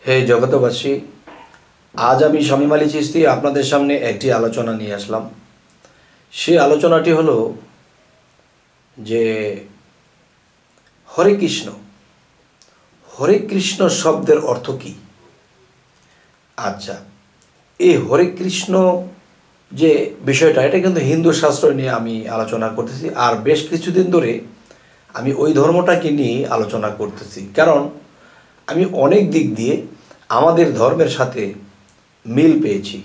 হে জগতবাসী, আজ আমি শামীম আলী চিশতি আপনাদের সামনে একটি আলোচনা নিয়ে আসলাম। সেই আলোচনাটি হলো যে হরে কৃষ্ণ শব্দের অর্থ কী। আচ্ছা, এই হরে কৃষ্ণ যে বিষয়টা, এটা কিন্তু হিন্দু শাস্ত্র নিয়ে আমি আলোচনা করতেছি, আর বেশ কিছুদিন ধরে আমি ওই ধর্মটাকে নিয়ে আলোচনা করতেছি, কারণ আমি অনেক দিক দিয়ে আমাদের ধর্মের সাথে মিল পেয়েছি।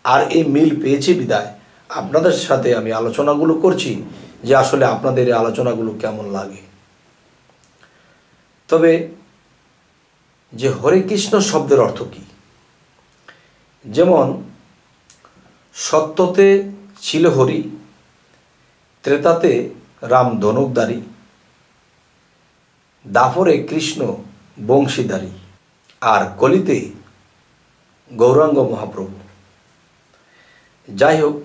আর এই মিল পেয়েছি বিদায় আপনাদের সাথে আমি আলোচনাগুলো করছি যে আসলে আপনাদের এই আলোচনাগুলো কেমন লাগে। তবে যে হরে কৃষ্ণ শব্দের অর্থ কী, যেমন সত্যতে ছিল হরি, ত্রেতাতে রাম ধনুকধারী, দাপরে কৃষ্ণ বংশীধারী, আর কলিতে গৌরাঙ্গ মহাপ্রভু। যাই হোক,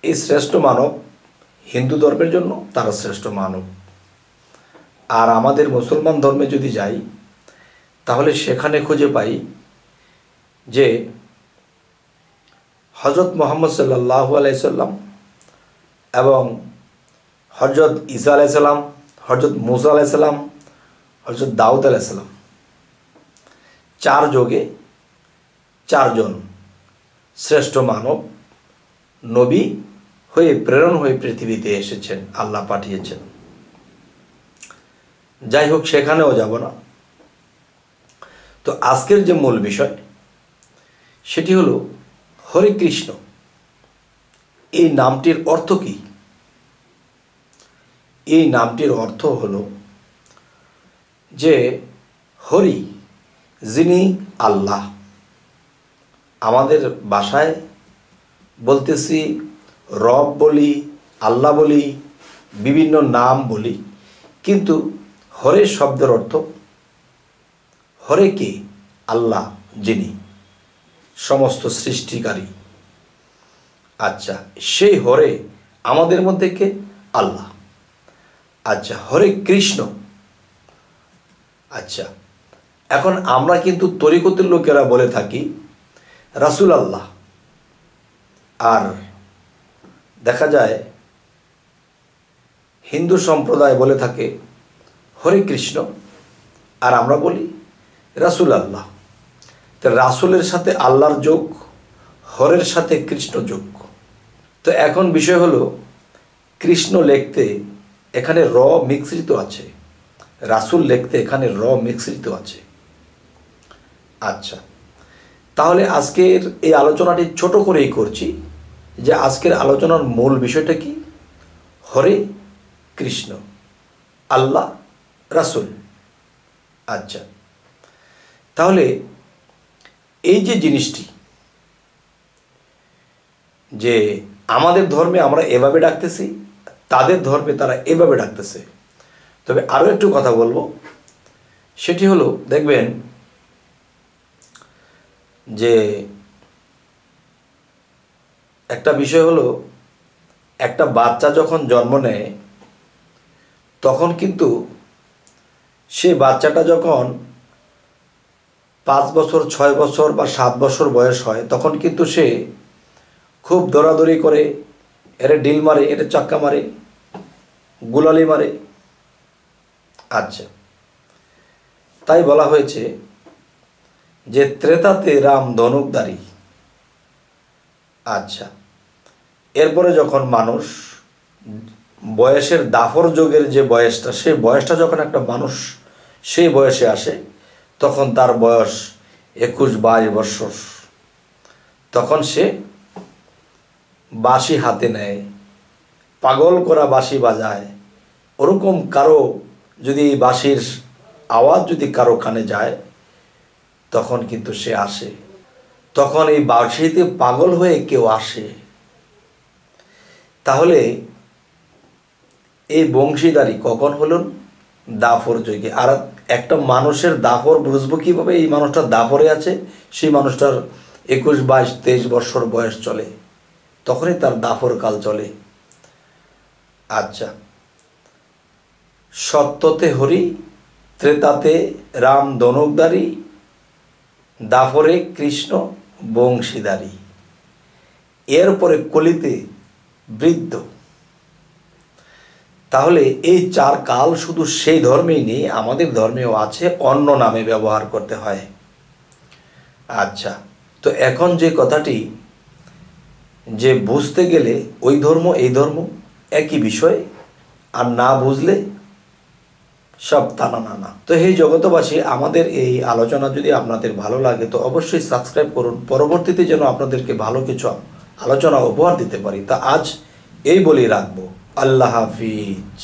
এই শ্রেষ্ঠ মানব হিন্দু ধর্মের জন্য তারা শ্রেষ্ঠ মানব। আর আমাদের মুসলমান ধর্মে যদি যাই, তাহলে সেখানে খুঁজে পাই যে হজরত মুহাম্মদ সাল্লাল্লাহু আলাইহি সাল্লাম এবং হজরত ঈসা আলাইহিস সালাম, হজরত মুসা আলাইহিস সালাম, হজরত দাউদ আলাইহিস সালাম, চার যোগে চারজন শ্রেষ্ঠ মানব নবী হয়ে প্রেরণ হয়ে পৃথিবীতে এসেছেন, আল্লাহ পাঠিয়েছেন। যাই হোক, সেখানেও যাব না। তো আজকের যে মূল বিষয় সেটি হলো হরে কৃষ্ণ। এই নামটির অর্থ কী? এই নামটির অর্থ হলো যে হরি, যিনি আল্লাহ। আমাদের ভাষায় বলতেছি রব বলি, আল্লাহ বলি, বিভিন্ন নাম বলি, কিন্তু হরে শব্দের অর্থ হরে কে? আল্লাহ, যিনি সমস্ত সৃষ্টিকারী। আচ্ছা, সেই হরে আমাদের মধ্যে কে? আল্লাহ। আচ্ছা, হরে কৃষ্ণ। আচ্ছা, এখন আমরা কিন্তু তরিকতের লোকেরা বলে থাকি রাসূল আল্লাহ, আর দেখা যায় হিন্দু সম্প্রদায় বলে থাকে হরে কৃষ্ণ, আর আমরা বলি রাসূল আল্লাহ। তো রাসূলের সাথে আল্লাহর যোগ, হরের সাথে কৃষ্ণ যোগ। তো এখন বিষয় হলো, কৃষ্ণ লিখতে এখানে র মিশ্রিত আছে, রাসূল লিখতে এখানে র মিশ্রিত আছে। আচ্ছা, তাহলে আজকের এই আলোচনাটি ছোট করেই করছি যে আজকের আলোচনার মূল বিষয়টা কি? হরে কৃষ্ণ, আল্লাহ, রাসূল। আচ্ছা, তাহলে এই যে জিনিসটি, যে আমাদের ধর্মে আমরা এভাবে ডাকতেছি, তাদের ধর্মে তারা এভাবে ডাকতেছে। তবে আরও একটু কথা বলবো, সেটি হলো, দেখবেন যে একটা বিষয় হলো, একটা বাচ্চা যখন জন্ম নেয় তখন কিন্তু সে বাচ্চাটা যখন 5 বছর, 6 বছর বা 7 বছর বয়স হয়, তখন কিন্তু সে খুব দৌড়াদৌড়ি করে, এরে ডিল মারে, এরে চাক্কা মারে, গুলালি মারে। আচ্ছা, তাই বলা হয়েছে যে ত্রেতাতে রাম ধনুকধারী। আচ্ছা, এরপরে যখন মানুষ বয়সের দাপর যুগের যে বয়সটা, সেই বয়সটা যখন একটা মানুষ সেই বয়সে আসে, তখন তার বয়স 21-22 বছর, তখন সে বাঁশি হাতে নেয়, পাগল করা বাঁশি বাজায়। ওরকম কারো যদি বাঁশির আওয়াজ যদি কারো কানে যায়, তখন কিন্তু সে আসে। তখন এই বাঁশিতে পাগল হয়ে কেউ আসে। তাহলে এই বংশীধারী কখন হলেন? দাপর যুগে। আর একটা মানুষের দাপর বুঝবো কীভাবে? এই মানুষটার দাপরে আছে, সেই মানুষটার 21, 22, 23 বছর বয়স চলে, তখনই তার দাপর কাল চলে। আচ্ছা, সত্যতে হরি, ত্রেতাতে রাম ধনুকধারী, দাপরে কৃষ্ণ বংশীদারী, এরপরে কলিতে বৃদ্ধ। তাহলে এই 4 কাল শুধু সেই ধর্মেই নেই, আমাদের ধর্মেও আছে, অন্য নামে ব্যবহার করতে হয়। আচ্ছা, তো এখন যে কথাটি যে বুঝতে গেলে ওই ধর্ম এই ধর্ম একই বিষয়, আর না বুঝলে সব তানা নানা। তো হে জগতবাসী, আমাদের এই আলোচনা যদি আপনাদের ভালো লাগে তো অবশ্যই সাবস্ক্রাইব করুন, পরবর্তীতে যেন আপনাদেরকে ভালো কিছু আলোচনা উপহার দিতে পারি। তা আজ এই বলেই রাখবো। আল্লাহ হাফিজ।